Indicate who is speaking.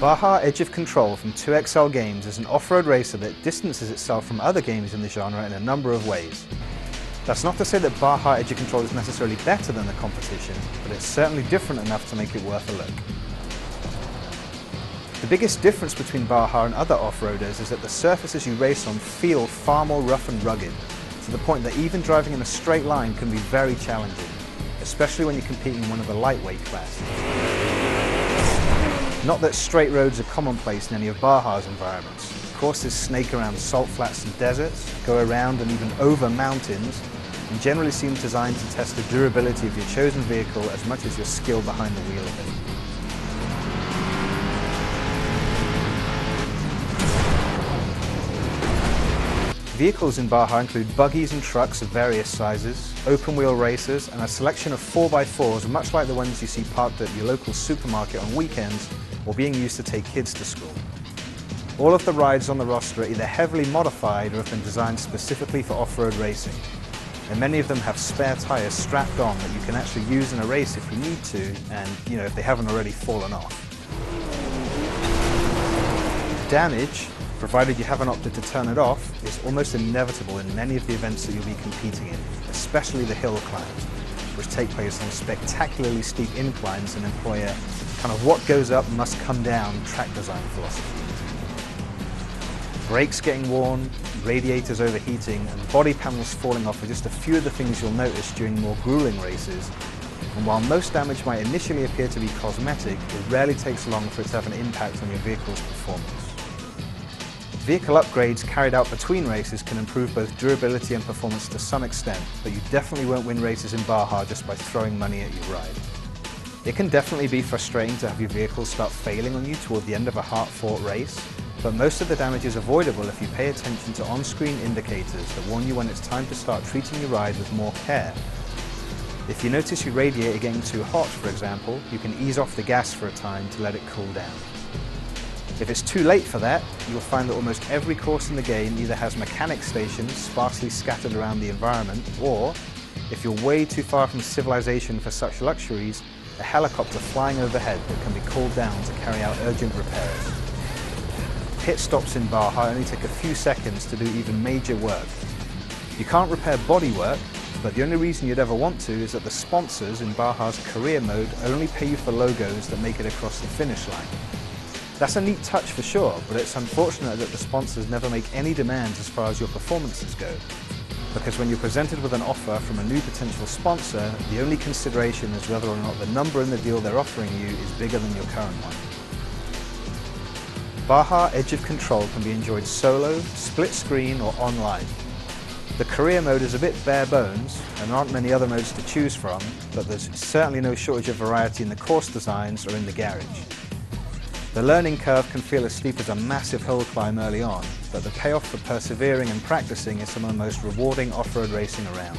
Speaker 1: Baja Edge of Control from 2XL Games is an off-road racer that distances itself from other games in the genre in a number of ways. That's not to say that Baja Edge of Control is necessarily better than the competition, but it's certainly different enough to make it worth a look. The biggest difference between Baja and other off-roaders is that the surfaces you race on feel far more rough and rugged, to the point that even driving in a straight line can be very challenging, especially when you're competing in one of the lightweight classes. Not that straight roads are commonplace in any of Baja's environments. Courses snake around salt flats and deserts, go around and even over mountains, and generally seem designed to test the durability of your chosen vehicle as much as your skill behind the wheel of it. Vehicles in Baja include buggies and trucks of various sizes, open-wheel racers, and a selection of 4x4s much like the ones you see parked at your local supermarket on weekends or being used to take kids to school. All of the rides on the roster are either heavily modified or have been designed specifically for off-road racing, and many of them have spare tyres strapped on that you can actually use in a race if you need to, and if they haven't already fallen off. Damage, provided you haven't opted to turn it off, is almost inevitable in many of the events that you'll be competing in, especially the hill climbs, which take place on spectacularly steep inclines and employ a kind of what goes up must come down track design philosophy. Brakes getting worn, radiators overheating, and body panels falling off are just a few of the things you'll notice during more grueling races, and while most damage might initially appear to be cosmetic, it rarely takes long for it to have an impact on your vehicle's performance. Vehicle upgrades carried out between races can improve both durability and performance to some extent, but you definitely won't win races in Baja just by throwing money at your ride. It can definitely be frustrating to have your vehicle start failing on you toward the end of a hard-fought race, but most of the damage is avoidable if you pay attention to on-screen indicators that warn you when it's time to start treating your ride with more care. If you notice your radiator getting too hot, for example, you can ease off the gas for a time to let it cool down. If it's too late for that, you'll find that almost every course in the game either has mechanic stations sparsely scattered around the environment, or, if you're way too far from civilization for such luxuries, a helicopter flying overhead that can be called down to carry out urgent repairs. Pit stops in Baja only take a few seconds to do even major work. You can't repair bodywork, but the only reason you'd ever want to is that the sponsors in Baja's career mode only pay you for logos that make it across the finish line. That's a neat touch for sure, but it's unfortunate that the sponsors never make any demands as far as your performances go. Because when you're presented with an offer from a new potential sponsor, the only consideration is whether or not the number in the deal they're offering you is bigger than your current one. Baja Edge of Control can be enjoyed solo, split screen, or online. The career mode is a bit bare bones, and there aren't many other modes to choose from, but there's certainly no shortage of variety in the course designs or in the garage. The learning curve can feel as steep as a massive hill climb early on, but the payoff for persevering and practicing is some of the most rewarding off-road racing around.